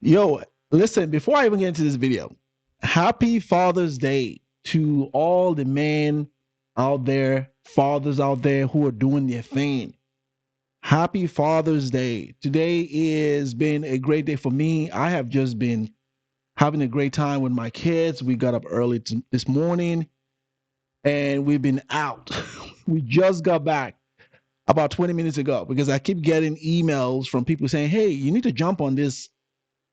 Yo, listen, before I even get into this video, happy Father's Day to all the men out there, fathers out there who are doing their thing. Happy Father's Day. Today is been a great day for me. I have just been having a great time with my kids. We got up early this morning and we've been out. We just got back about 20 minutes ago because I keep getting emails from people saying, hey, you need to jump on this,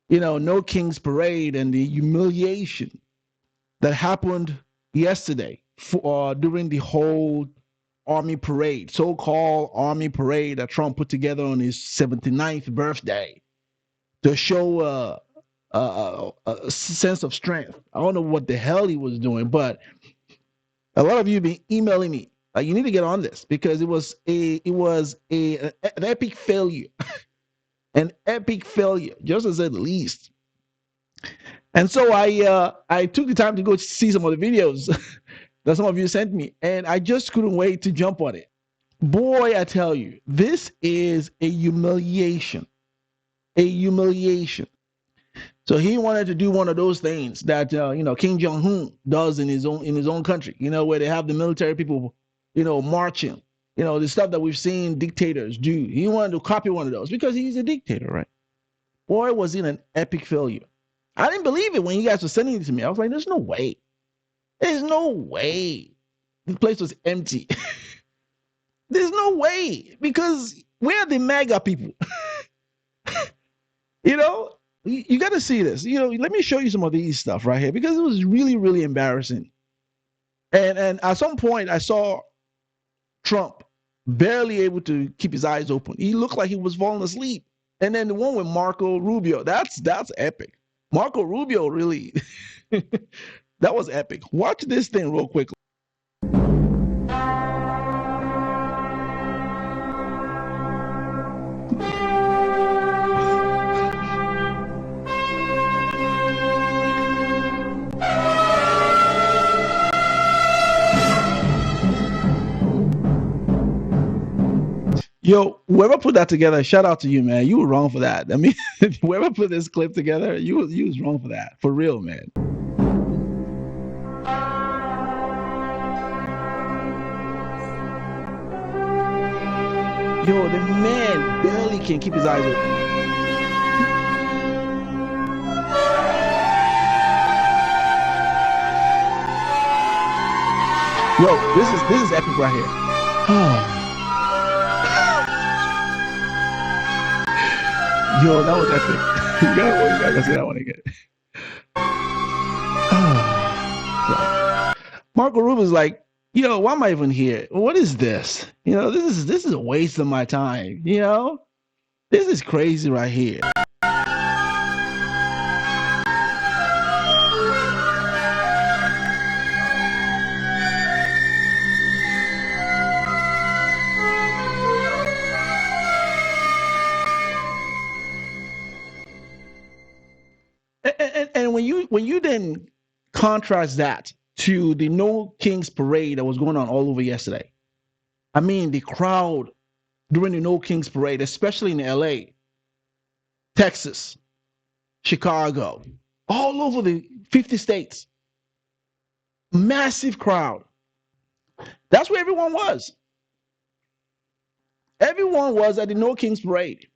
No King's Parade and the humiliation that happened yesterday during the whole army parade, so-called army parade that Trump put together on his 79th birthday to show a sense of strength. I don't know what the hell he was doing, but a lot of you have been emailing me. You need to get on this because it was an epic failure, an epic failure, just to say the least. And so I took the time to go see some of the videos that some of you sent me, and I just couldn't wait to jump on it. Boy, I tell you, this is a humiliation, a humiliation. So he wanted to do one of those things that Kim Jong-un does in his own country, where they have the military people, marching, the stuff that we've seen dictators do. He wanted to copy one of those because he's a dictator, right? Boy, was it an epic failure. I didn't believe it when you guys were sending it to me. I was like, there's no way. There's no way. The place was empty. There's no way because we're the MAGA people. You got to see this. Let me show you some of these stuff right here because it was really, really embarrassing. And at some point, I saw Trump barely able to keep his eyes open. He looked like he was falling asleep. And then the one with Marco Rubio, that's epic. Marco Rubio really, that was epic. Watch this thing real quick. Yo, whoever put that together, shout out to you, man. You were wrong for that. I mean, whoever put this clip together, you was wrong for that. For real, man. Yo, the man barely can keep his eyes open. Yo, this is epic right here. Yo, that was epic. You gotta say that one again. Marco Rubio's like, why am I even here? What is this? This is a waste of my time. This is crazy right here. And when you then contrast that to the No King's Parade that was going on all over yesterday, I mean the crowd during the No King's Parade, especially in LA, Texas, Chicago, all over the 50 states, massive crowd. That's where everyone was. Everyone was at the No King's Parade.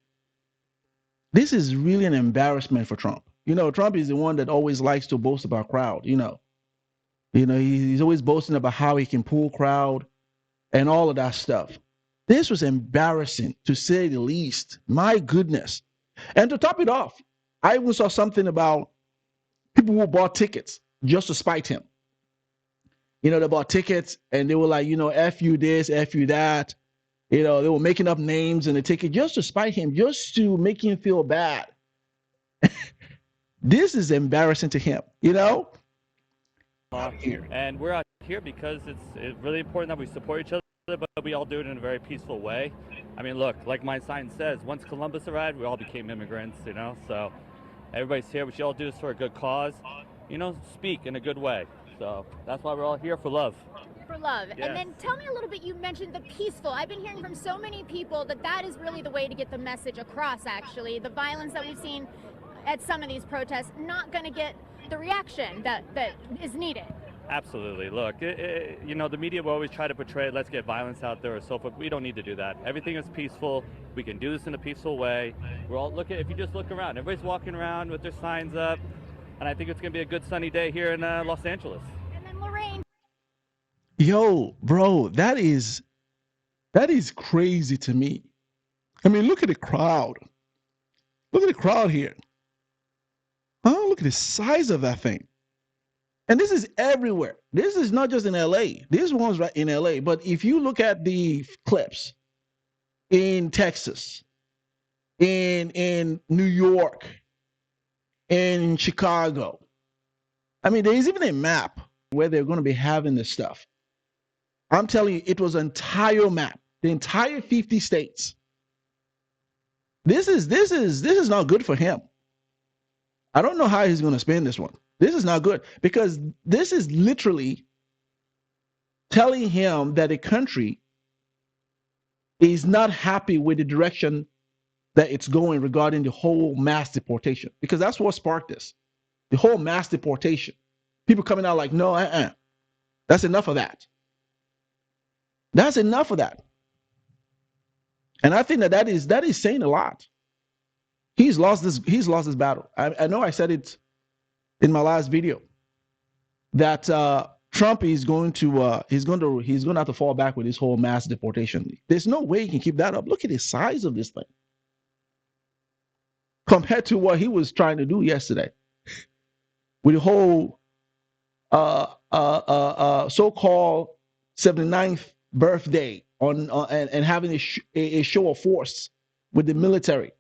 This is really an embarrassment for Trump. Trump is the one that always likes to boast about crowd. He's always boasting about how he can pull crowd and all of that stuff. This was embarrassing, to say the least. My goodness. And to top it off, I even saw something about people who bought tickets just to spite him. They bought tickets and they were like, F you this, F you that. They were making up names in the ticket just to spite him, just to make him feel bad. This is embarrassing to him, And we're out here because it's really important that we support each other, but we all do it in a very peaceful way. I mean, look, like my sign says, once Columbus arrived, we all became immigrants, so everybody's here. We should all do this for a good cause, speak in a good way. So that's why we're all here, for love. For love. Yes. And then tell me a little bit, you mentioned the peaceful. I've been hearing from so many people that is really the way to get the message across, actually. The violence that we've seen at some of these protests not going to get the reaction that is needed. Absolutely. Look, you know, the media will always try to portray, let's get violence out there or so forth. We don't need to do that. Everything is peaceful. We can do this in a peaceful way. We're all if you just look around, everybody's walking around with their signs up, and I think it's going to be a good sunny day here in Los Angeles. And then Lorraine. Yo, bro, that is crazy to me. I mean, look at the crowd. Look at the crowd here. Huh? Look at the size of that thing. And this is everywhere. This is not just in LA. This one's right in LA. But if you look at the clips in Texas, in New York, in Chicago, I mean, there's even a map where they're going to be having this stuff. I'm telling you, it was an entire map, the entire 50 states. This is not good for him. I don't know how he's going to spend this one. This is not good because this is literally telling him that the country is not happy with the direction that it's going regarding the whole mass deportation, because that's what sparked this. The whole mass deportation. People coming out like, no, that's enough of that. That's enough of that. And I think that is saying a lot. He's lost this battle. I know I said it in my last video that Trump is going to he's going to have to fall back with this whole mass deportation. There's no way he can keep that up. Look at the size of this thing compared to what he was trying to do yesterday with the whole so-called 79th birthday and having a show of force with the military.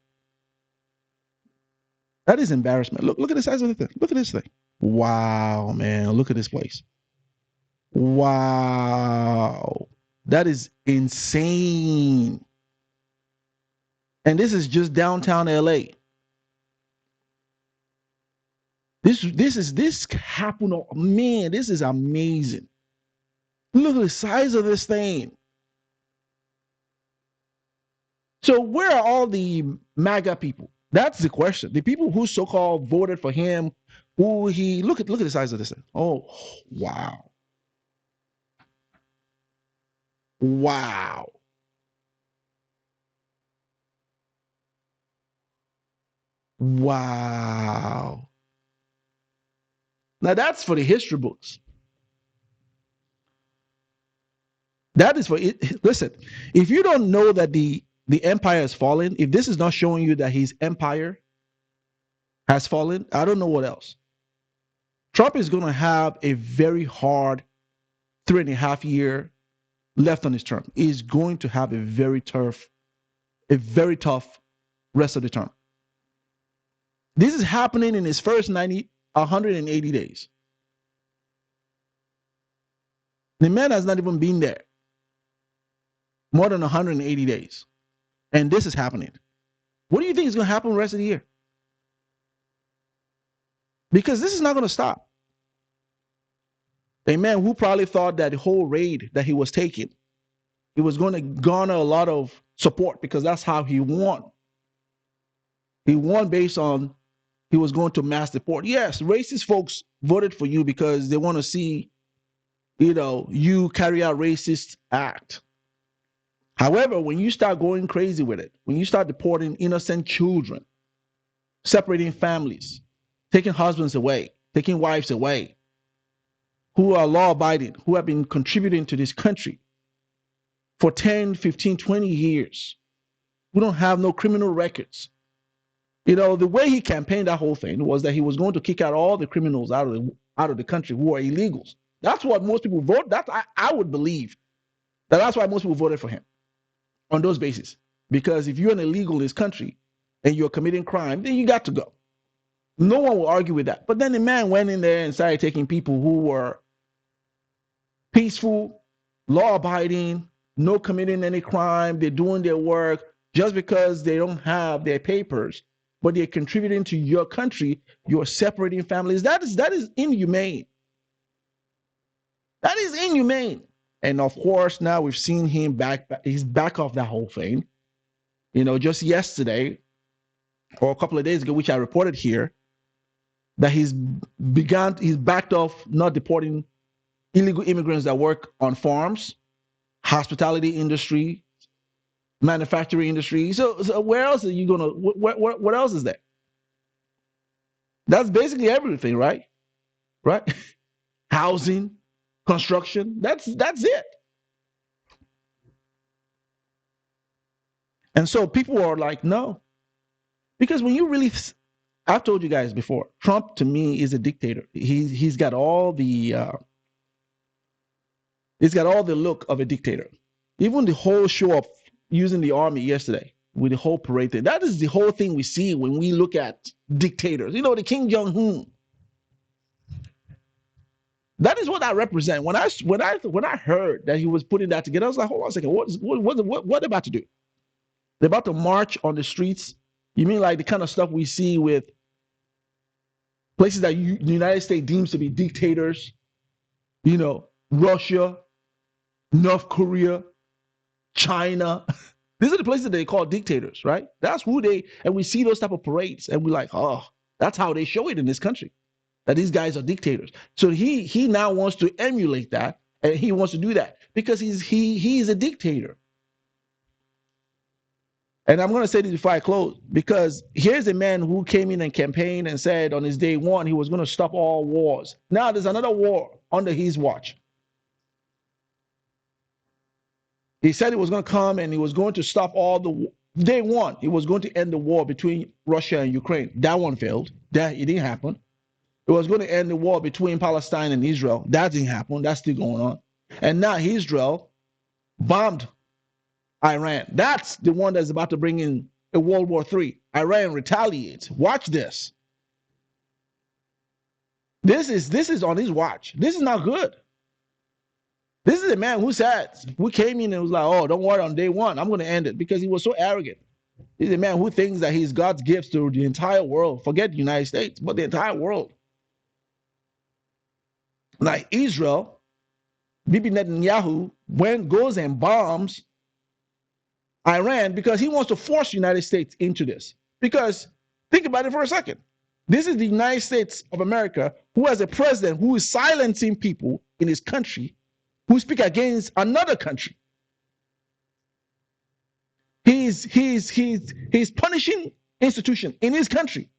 That is embarrassment. Look at the size of the thing. Look at this thing. Wow, man. Look at this place. Wow. That is insane. And this is just downtown LA. This happened. Man, this is amazing. Look at the size of this thing. So where are all the MAGA people? That's the question. The people who so-called voted for him, who he look at the size of this thing. Oh, wow. Wow. Wow. Now that's for the history books. That is for it. Listen, if you don't know that the empire has fallen, if this is not showing you that his empire has fallen, I don't know what else. Trump is going to have a very hard 3.5 year left on his term. He's going to have a very tough rest of the term. This is happening in his first 180 days. The man has not even been there more than 180 days. And this is happening. What do you think is going to happen the rest of the year? Because this is not going to stop. A man who probably thought that the whole raid that he was taking, he was going to garner a lot of support because that's how he won. He won based on he was going to mass deport. Yes, racist folks voted for you because they want to see, you carry out racist act. However, when you start going crazy with it, when you start deporting innocent children, separating families, taking husbands away, taking wives away, who are law-abiding, who have been contributing to this country for 10, 15, 20 years, who don't have no criminal records. The way he campaigned that whole thing was that he was going to kick out all the criminals out of the country who are illegals. That's what most people vote. I would believe that's why most people voted for him on those bases. Because if you're an illegal in this country and you're committing crime, then you got to go. No one will argue with that. But then the man went in there and started taking people who were peaceful, law-abiding, no committing any crime, they're doing their work just because they don't have their papers, but they're contributing to your country, you're separating families. That is inhumane. That is inhumane. And of course, now we've seen him he's back off that whole thing. Just yesterday, or a couple of days ago, which I reported here, that he's backed off not deporting illegal immigrants that work on farms, hospitality industry, manufacturing industry. So where else are you gonna? What else is there? That's basically everything, right? Right? Housing, construction. That's it. And so people are like, no, because when you really, I've told you guys before, Trump to me is a dictator. He's got all the look of a dictator. Even the whole show of using the army yesterday with the whole parade thing. That is the whole thing we see when we look at dictators. You know, the Kim Jong-un. That is what I represent. When I heard that he was putting that together, I was like, hold on a second, what about to do? They're about to march on the streets. You mean like the kind of stuff we see with places that the United States deems to be dictators? You know, Russia, North Korea, China. These are the places that they call dictators, right? That's who and we see those type of parades, and we're like, oh, that's how they show it in this country, that these guys are dictators. So he now wants to emulate that, and he wants to do that because he's a dictator. And I'm going to say this before I close, because here's a man who came in and campaigned and said on his day one he was going to stop all wars. Now there's another war under his watch. He said he was going to come and he was going to stop all the day one. He was going to end the war between Russia and Ukraine. That one failed. It didn't happen. It was going to end the war between Palestine and Israel. That didn't happen. That's still going on. And now Israel bombed Iran. That's the one that's about to bring in a World War III. Iran retaliates. Watch this. This is on his watch. This is not good. This is a man who came in and was like, oh, don't worry, on day one, I'm going to end it, because he was so arrogant. He's a man who thinks that he's God's gifts to the entire world. Forget the United States, but the entire world. Like Israel, Bibi Netanyahu goes and bombs Iran because he wants to force the United States into this. Because think about it for a second. This is the United States of America, who has a president who is silencing people in his country who speak against another country. He's punishing institution in his country,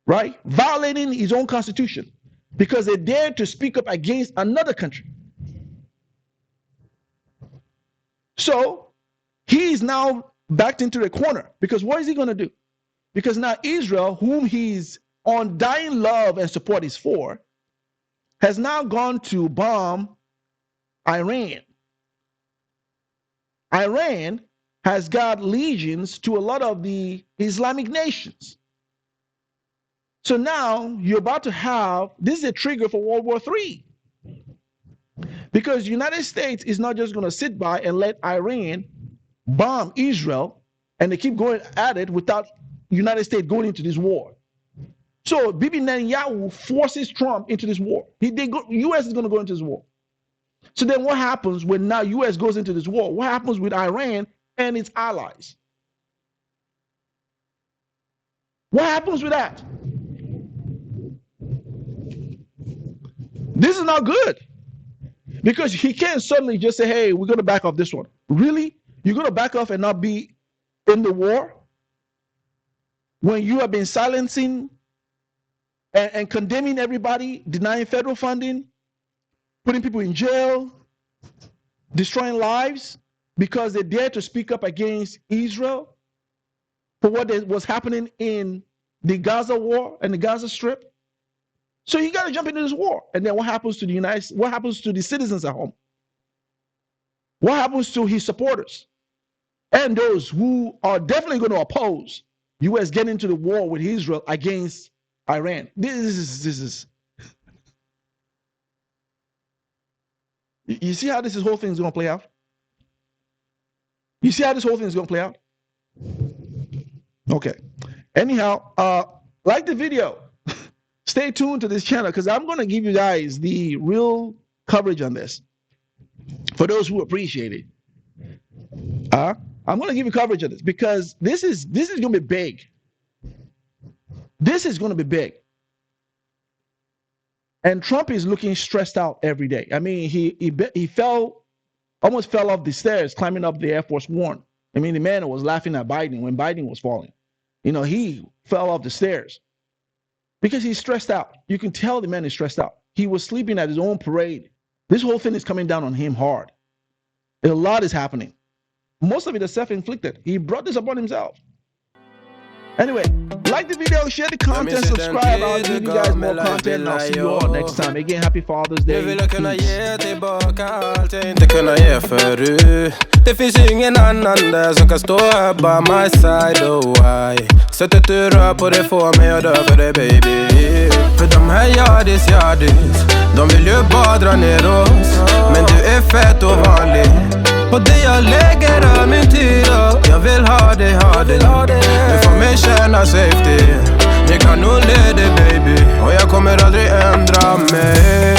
right? Violating his own constitution because they dared to speak up against another country. So he's now backed into the corner, because what is he going to do? Because now Israel, whom he's on dying love and support is for, has now gone to bomb Iran. Iran has got legions to a lot of the Islamic nations. So now you're about to have, this is a trigger for World War III. Because the United States is not just going to sit by and let Iran bomb Israel, and they keep going at it without the United States going into this war. So Bibi Netanyahu forces Trump into this war. U.S. is going to go into this war. So then what happens when now U.S. goes into this war? What happens with Iran and its allies? What happens with that? This is not good. Because he can't suddenly just say, hey, we're going to back off this one. Really? You're going to back off and not be in the war? When you have been silencing and condemning everybody, denying federal funding, putting people in jail, destroying lives because they dared to speak up against Israel for what was happening in the Gaza war and the Gaza Strip. So you got to jump into this war. And then what happens to what happens to the citizens at home? What happens to his supporters? And those who are definitely going to oppose U.S. getting into the war with Israel against Iran. This is you see how this whole thing is going to play out? You see how this whole thing is going to play out? Okay. Anyhow, like the video. Stay tuned to this channel, because I'm going to give you guys the real coverage on this. For those who appreciate it. I'm going to give you coverage of this, because this is going to be big. This is going to be big. And Trump is looking stressed out every day. I mean, he almost fell off the stairs climbing up the Air Force One. I mean, the man was laughing at Biden when Biden was falling. You know, he fell off the stairs because he's stressed out. You can tell the man is stressed out. He was sleeping at his own parade. This whole thing is coming down on him hard. A lot is happening. Most of it is self-inflicted. He brought this upon himself. Anyway, like the video, share the content, subscribe. I'll give you guys more content, and I'll see you all next time. Again, happy Father's Day. Det finns ingen annan där som kan stå här by my side, oh why. Sättet du rör på det får mig att dö för det, baby. För de här yardis, de vill ju bara dra ner oss. Men du är fett och vanlig. Och det jag lägger av min tid, jag vill ha det. Du får mig känna safety. Vi kan nog leda